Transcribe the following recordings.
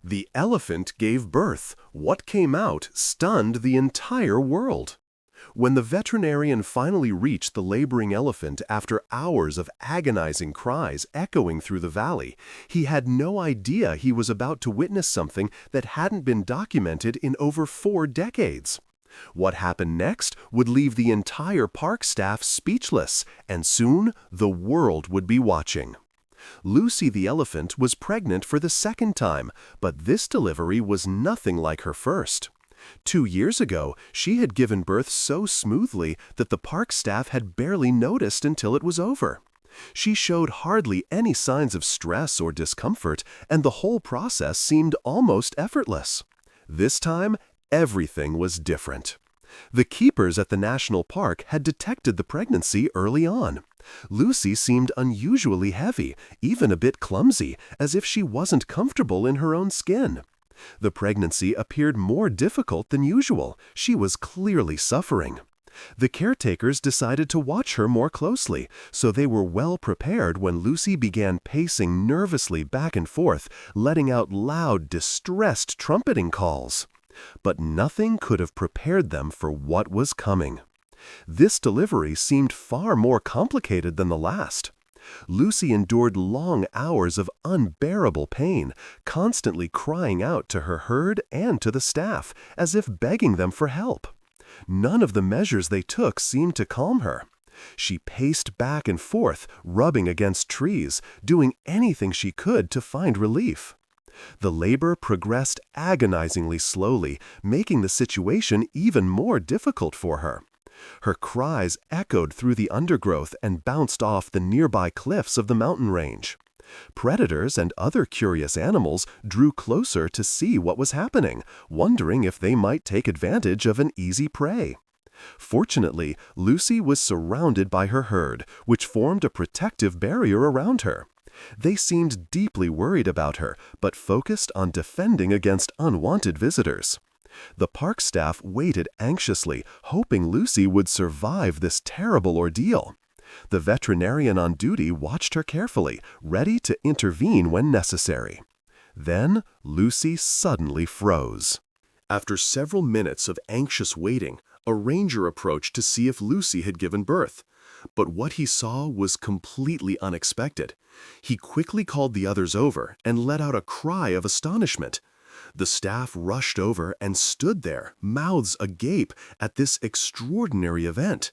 The elephant gave birth. What came out stunned the entire world. When the veterinarian finally reached the laboring elephant after hours of agonizing cries echoing through the valley, he had no idea he was about to witness something that hadn't been documented in over 4 decades. What happened next would leave the entire park staff speechless, and soon the world would be watching. Lucy the elephant was pregnant for the second time, but this delivery was nothing like her first. 2 years ago, she had given birth so smoothly that the park staff had barely noticed until it was over. She showed hardly any signs of stress or discomfort, and the whole process seemed almost effortless. This time, everything was different. The keepers at the national park had detected the pregnancy early on. Lucy seemed unusually heavy, even a bit clumsy, as if she wasn't comfortable in her own skin. The pregnancy appeared more difficult than usual. She was clearly suffering. The caretakers decided to watch her more closely, so they were well prepared when Lucy began pacing nervously back and forth, letting out loud, distressed trumpeting calls. But nothing could have prepared them for what was coming. This delivery seemed far more complicated than the last. Lucy endured long hours of unbearable pain, constantly crying out to her herd and to the staff, as if begging them for help. None of the measures they took seemed to calm her. She paced back and forth, rubbing against trees, doing anything she could to find relief. The labor progressed agonizingly slowly, making the situation even more difficult for her. Her cries echoed through the undergrowth and bounced off the nearby cliffs of the mountain range. Predators and other curious animals drew closer to see what was happening, wondering if they might take advantage of an easy prey. Fortunately, Lucy was surrounded by her herd, which formed a protective barrier around her. They seemed deeply worried about her, but focused on defending against unwanted visitors. The park staff waited anxiously, hoping Lucy would survive this terrible ordeal. The veterinarian on duty watched her carefully, ready to intervene when necessary. Then Lucy suddenly froze. After several minutes of anxious waiting, a ranger approached to see if Lucy had given birth. But what he saw was completely unexpected. He quickly called the others over and let out a cry of astonishment. The staff rushed over and stood there, mouths agape, at this extraordinary event.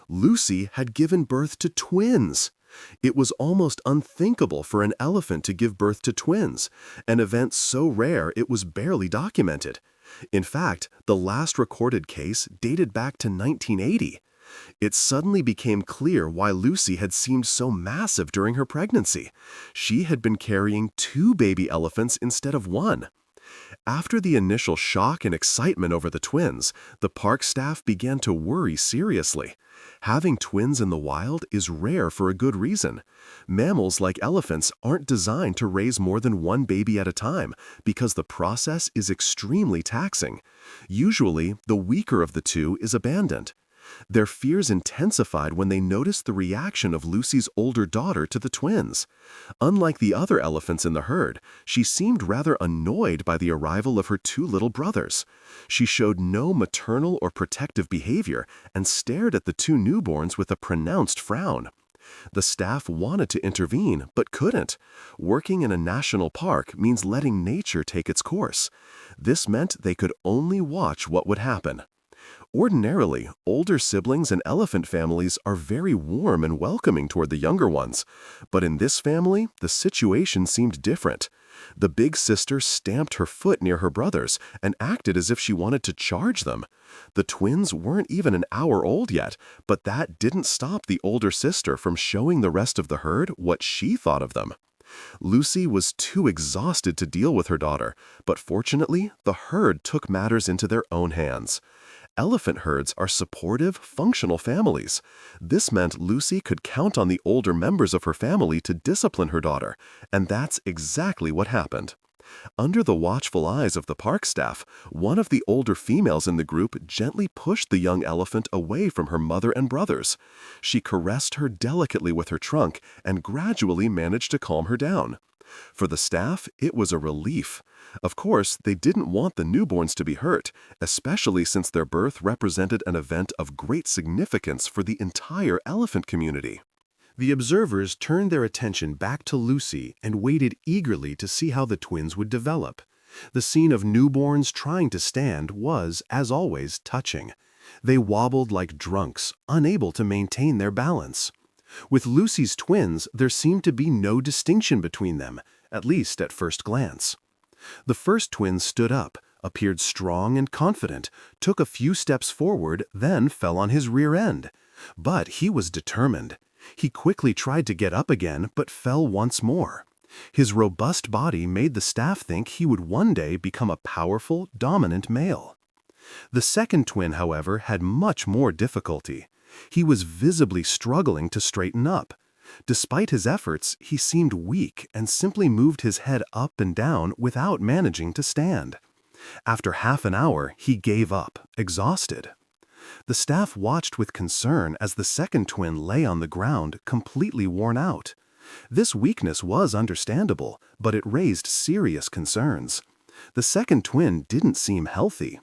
Lucy had given birth to twins. It was almost unthinkable for an elephant to give birth to twins, an event so rare it was barely documented. In fact, the last recorded case dated back to 1980. It suddenly became clear why Lucy had seemed so massive during her pregnancy. She had been carrying 2 baby elephants instead of 1. After the initial shock and excitement over the twins, the park staff began to worry seriously. Having twins in the wild is rare for a good reason. Mammals like elephants aren't designed to raise more than 1 baby at a time because the process is extremely taxing. Usually, the weaker of the 2 is abandoned. Their fears intensified when they noticed the reaction of Lucy's older daughter to the twins. Unlike the other elephants in the herd, she seemed rather annoyed by the arrival of her 2 little brothers. She showed no maternal or protective behavior and stared at the 2 newborns with a pronounced frown. The staff wanted to intervene, but couldn't. Working in a national park means letting nature take its course. This meant they could only watch what would happen. Ordinarily, older siblings and elephant families are very warm and welcoming toward the younger ones. But in this family, the situation seemed different. The big sister stamped her foot near her brothers and acted as if she wanted to charge them. The twins weren't even an hour old yet, but that didn't stop the older sister from showing the rest of the herd what she thought of them. Lucy was too exhausted to deal with her daughter, but fortunately, the herd took matters into their own hands. Elephant herds are supportive, functional families. This meant Lucy could count on the older members of her family to discipline her daughter, and that's exactly what happened. Under the watchful eyes of the park staff, one of the older females in the group gently pushed the young elephant away from her mother and brothers. She caressed her delicately with her trunk and gradually managed to calm her down. For the staff, it was a relief. Of course, they didn't want the newborns to be hurt, especially since their birth represented an event of great significance for the entire elephant community. The observers turned their attention back to Lucy and waited eagerly to see how the twins would develop. The scene of newborns trying to stand was, as always, touching. They wobbled like drunks, unable to maintain their balance. With Lucy's twins, there seemed to be no distinction between them, at least at first glance. The first twin stood up, appeared strong and confident, took a few steps forward, then fell on his rear end. But he was determined. He quickly tried to get up again, but fell once more. His robust body made the staff think he would one day become a powerful, dominant male. The second twin, however, had much more difficulty. He was visibly struggling to straighten up. Despite his efforts, he seemed weak and simply moved his head up and down without managing to stand. After half an hour, he gave up, exhausted. The staff watched with concern as the second twin lay on the ground, completely worn out. This weakness was understandable, but it raised serious concerns. The second twin didn't seem healthy.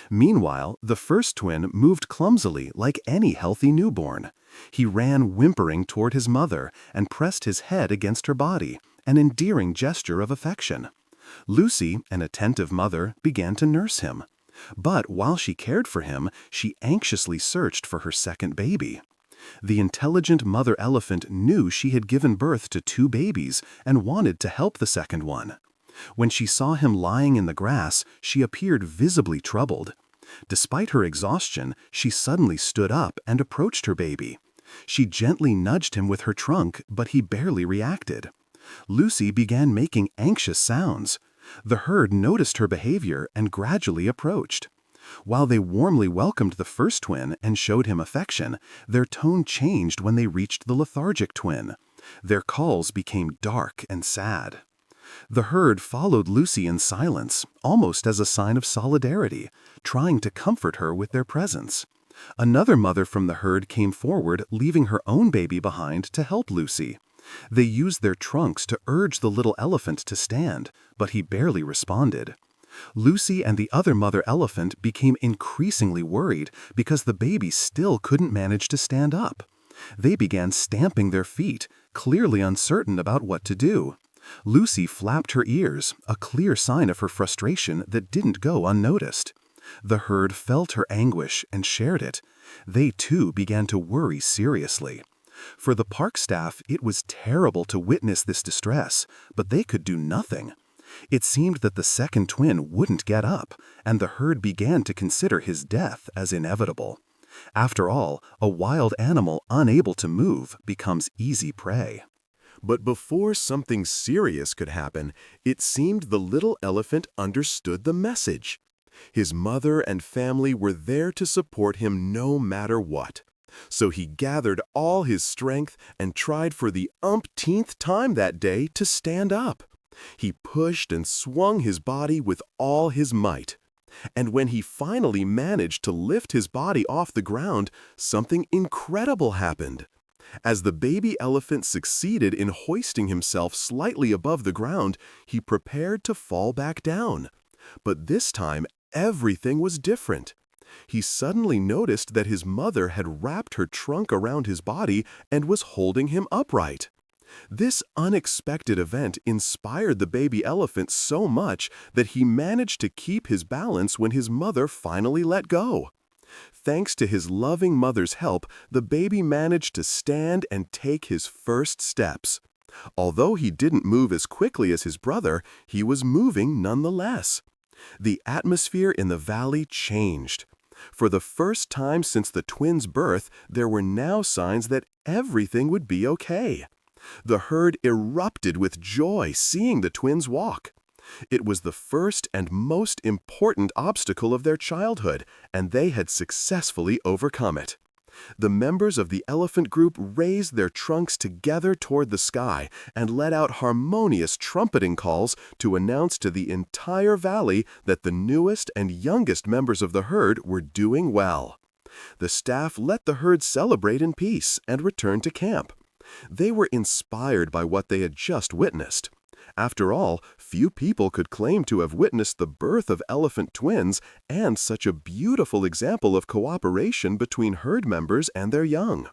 Meanwhile, the first twin moved clumsily like any healthy newborn. He ran whimpering toward his mother and pressed his head against her body, an endearing gesture of affection. Lucy, an attentive mother, began to nurse him. But while she cared for him, she anxiously searched for her second baby. The intelligent mother elephant knew she had given birth to 2 babies and wanted to help the second one. When she saw him lying in the grass, she appeared visibly troubled. Despite her exhaustion, she suddenly stood up and approached her baby. She gently nudged him with her trunk, but he barely reacted. Lucy began making anxious sounds. The herd noticed her behavior and gradually approached. While they warmly welcomed the first twin and showed him affection, their tone changed when they reached the lethargic twin. Their calls became dark and sad. The herd followed Lucy in silence, almost as a sign of solidarity, trying to comfort her with their presence. Another mother from the herd came forward, leaving her own baby behind to help Lucy. They used their trunks to urge the little elephant to stand, but he barely responded. Lucy and the other mother elephant became increasingly worried because the baby still couldn't manage to stand up. They began stamping their feet, clearly uncertain about what to do. Lucy flapped her ears, a clear sign of her frustration that didn't go unnoticed. The herd felt her anguish and shared it. They too began to worry seriously. For the park staff, it was terrible to witness this distress, but they could do nothing. It seemed that the second twin wouldn't get up, and the herd began to consider his death as inevitable. After all, a wild animal unable to move becomes easy prey. But before something serious could happen, it seemed the little elephant understood the message. His mother and family were there to support him no matter what. So he gathered all his strength and tried for the umpteenth time that day to stand up. He pushed and swung his body with all his might. And when he finally managed to lift his body off the ground, something incredible happened. As the baby elephant succeeded in hoisting himself slightly above the ground, he prepared to fall back down. But this time, everything was different. He suddenly noticed that his mother had wrapped her trunk around his body and was holding him upright. This unexpected event inspired the baby elephant so much that he managed to keep his balance when his mother finally let go. Thanks to his loving mother's help, the baby managed to stand and take his first steps. Although he didn't move as quickly as his brother, he was moving nonetheless. The atmosphere in the valley changed. For the first time since the twins' birth, there were now signs that everything would be okay. The herd erupted with joy seeing the twins walk. It was the first and most important obstacle of their childhood, and they had successfully overcome it. The members of the elephant group raised their trunks together toward the sky and let out harmonious trumpeting calls to announce to the entire valley that the newest and youngest members of the herd were doing well. The staff let the herd celebrate in peace and return to camp. They were inspired by what they had just witnessed. After all, few people could claim to have witnessed the birth of elephant twins and such a beautiful example of cooperation between herd members and their young.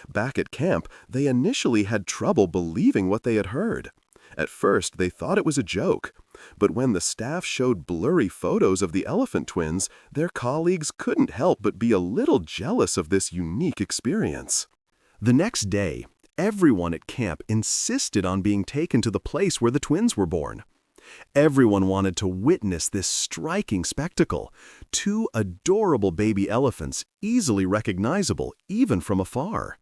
Back at camp, they initially had trouble believing what they had heard. At first, they thought it was a joke. But when the staff showed blurry photos of the elephant twins, their colleagues couldn't help but be a little jealous of this unique experience. The next day, everyone at camp insisted on being taken to the place where the twins were born. Everyone wanted to witness this striking spectacle. Two adorable baby elephants, easily recognizable even from afar.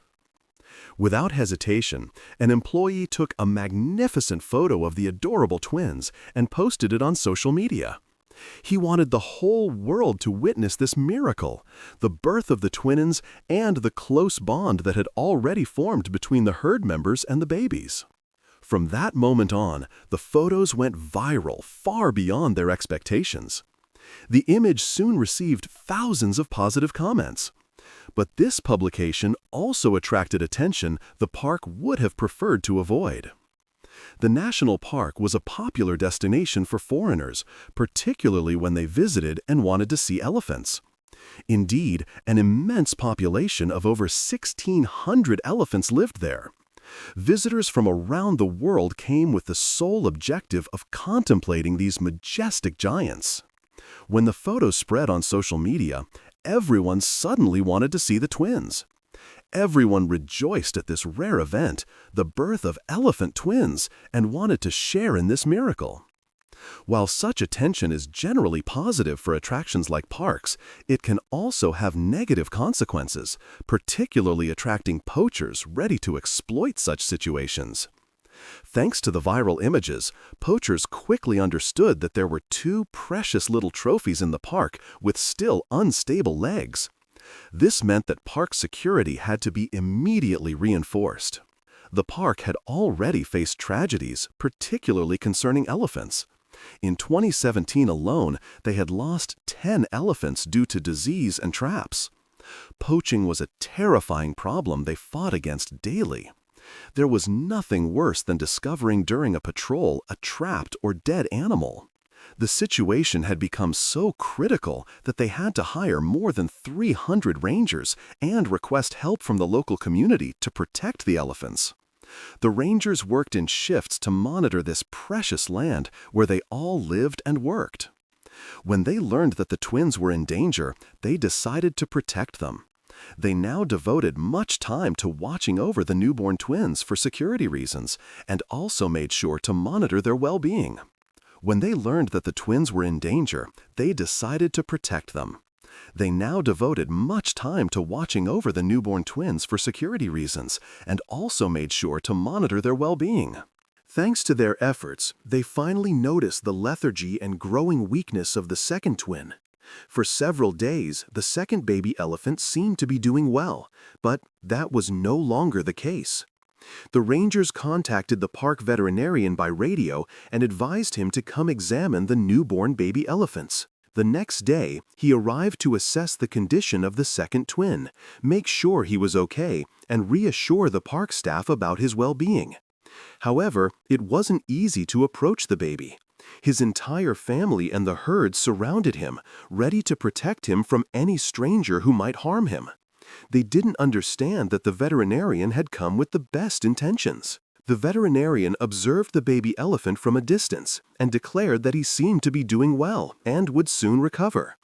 Without hesitation, an employee took a magnificent photo of the adorable twins and posted it on social media. He wanted the whole world to witness this miracle, the birth of the twins and the close bond that had already formed between the herd members and the babies. From that moment on, the photos went viral far beyond their expectations. The image soon received thousands of positive comments. But this publication also attracted attention the park would have preferred to avoid. The national park was a popular destination for foreigners, particularly when they visited and wanted to see elephants. Indeed, an immense population of over 1,600 elephants lived there. Visitors from around the world came with the sole objective of contemplating these majestic giants. When the photos spread on social media, everyone suddenly wanted to see the twins. Everyone rejoiced at this rare event, the birth of elephant twins, and wanted to share in this miracle. While such attention is generally positive for attractions like parks, it can also have negative consequences, particularly attracting poachers ready to exploit such situations. Thanks to the viral images, poachers quickly understood that there were two precious little trophies in the park with still unstable legs. This meant that park security had to be immediately reinforced. The park had already faced tragedies, particularly concerning elephants. In 2017 alone, they had lost 10 elephants due to disease and traps. Poaching was a terrifying problem they fought against daily. There was nothing worse than discovering during a patrol a trapped or dead animal. The situation had become so critical that they had to hire more than 300 rangers and request help from the local community to protect the elephants. The rangers worked in shifts to monitor this precious land where they all lived and worked. When they learned that the twins were in danger, they decided to protect them. They now devoted much time to watching over the newborn twins for security reasons and also made sure to monitor their well-being. When they learned that the twins were in danger, they decided to protect them. They now devoted much time to watching over the newborn twins for security reasons and also made sure to monitor their well-being. Thanks to their efforts, they finally noticed the lethargy and growing weakness of the second twin. For several days, the second baby elephant seemed to be doing well, but that was no longer the case. The rangers contacted the park veterinarian by radio and advised him to come examine the newborn baby elephants. The next day, he arrived to assess the condition of the second twin, make sure he was okay, and reassure the park staff about his well-being. However, it wasn't easy to approach the baby. His entire family and the herd surrounded him, ready to protect him from any stranger who might harm him. They didn't understand that the veterinarian had come with the best intentions. The veterinarian observed the baby elephant from a distance and declared that he seemed to be doing well and would soon recover.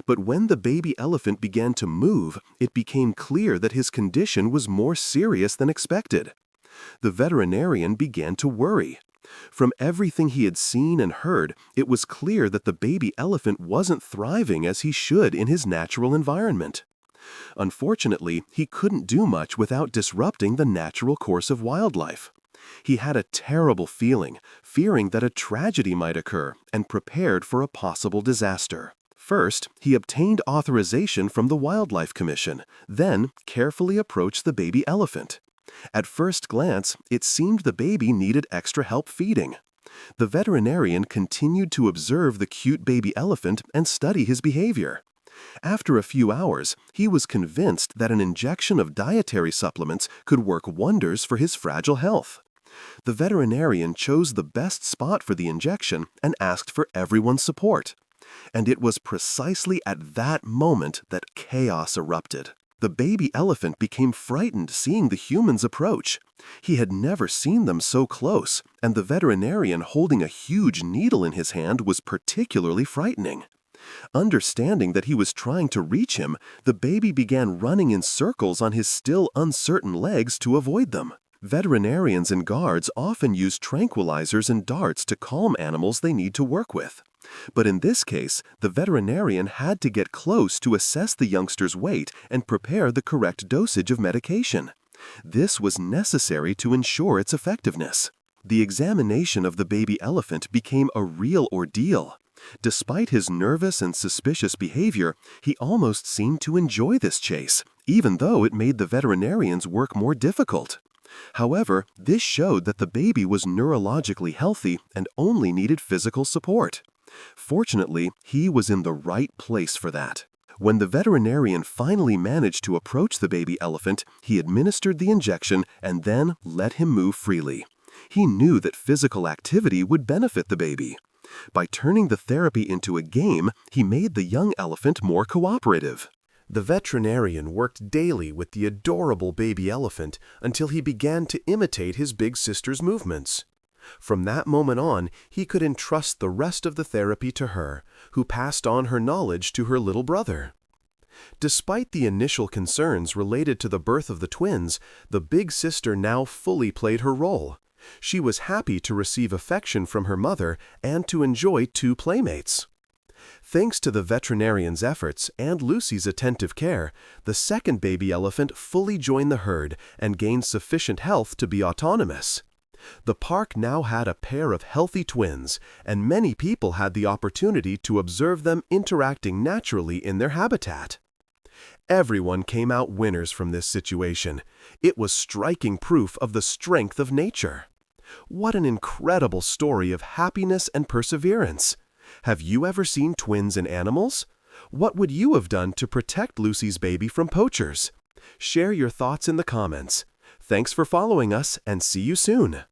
But when the baby elephant began to move, it became clear that his condition was more serious than expected. The veterinarian began to worry. From everything he had seen and heard, it was clear that the baby elephant wasn't thriving as he should in his natural environment. Unfortunately, he couldn't do much without disrupting the natural course of wildlife. He had a terrible feeling, fearing that a tragedy might occur, and prepared for a possible disaster. First, he obtained authorization from the Wildlife Commission, then carefully approached the baby elephant. At first glance, it seemed the baby needed extra help feeding. The veterinarian continued to observe the cute baby elephant and study his behavior. After a few hours, he was convinced that an injection of dietary supplements could work wonders for his fragile health. The veterinarian chose the best spot for the injection and asked for everyone's support. And it was precisely at that moment that chaos erupted. The baby elephant became frightened seeing the humans approach. He had never seen them so close, and the veterinarian holding a huge needle in his hand was particularly frightening. Understanding that he was trying to reach him, the baby began running in circles on his still uncertain legs to avoid them. Veterinarians and guards often use tranquilizers and darts to calm animals they need to work with. But in this case, the veterinarian had to get close to assess the youngster's weight and prepare the correct dosage of medication. This was necessary to ensure its effectiveness. The examination of the baby elephant became a real ordeal. Despite his nervous and suspicious behavior, he almost seemed to enjoy this chase, even though it made the veterinarian's work more difficult. However, this showed that the baby was neurologically healthy and only needed physical support. Fortunately, he was in the right place for that. When the veterinarian finally managed to approach the baby elephant, he administered the injection and then let him move freely. He knew that physical activity would benefit the baby. By turning the therapy into a game, he made the young elephant more cooperative. The veterinarian worked daily with the adorable baby elephant until he began to imitate his big sister's movements. From that moment on, he could entrust the rest of the therapy to her, who passed on her knowledge to her little brother. Despite the initial concerns related to the birth of the twins, the big sister now fully played her role. She was happy to receive affection from her mother and to enjoy two playmates. Thanks to the veterinarian's efforts and Lucy's attentive care, the second baby elephant fully joined the herd and gained sufficient health to be autonomous. The park now had a pair of healthy twins, and many people had the opportunity to observe them interacting naturally in their habitat. Everyone came out winners from this situation. It was striking proof of the strength of nature. What an incredible story of happiness and perseverance! Have you ever seen twins in animals? What would you have done to protect Lucy's baby from poachers? Share your thoughts in the comments. Thanks for following us, and see you soon!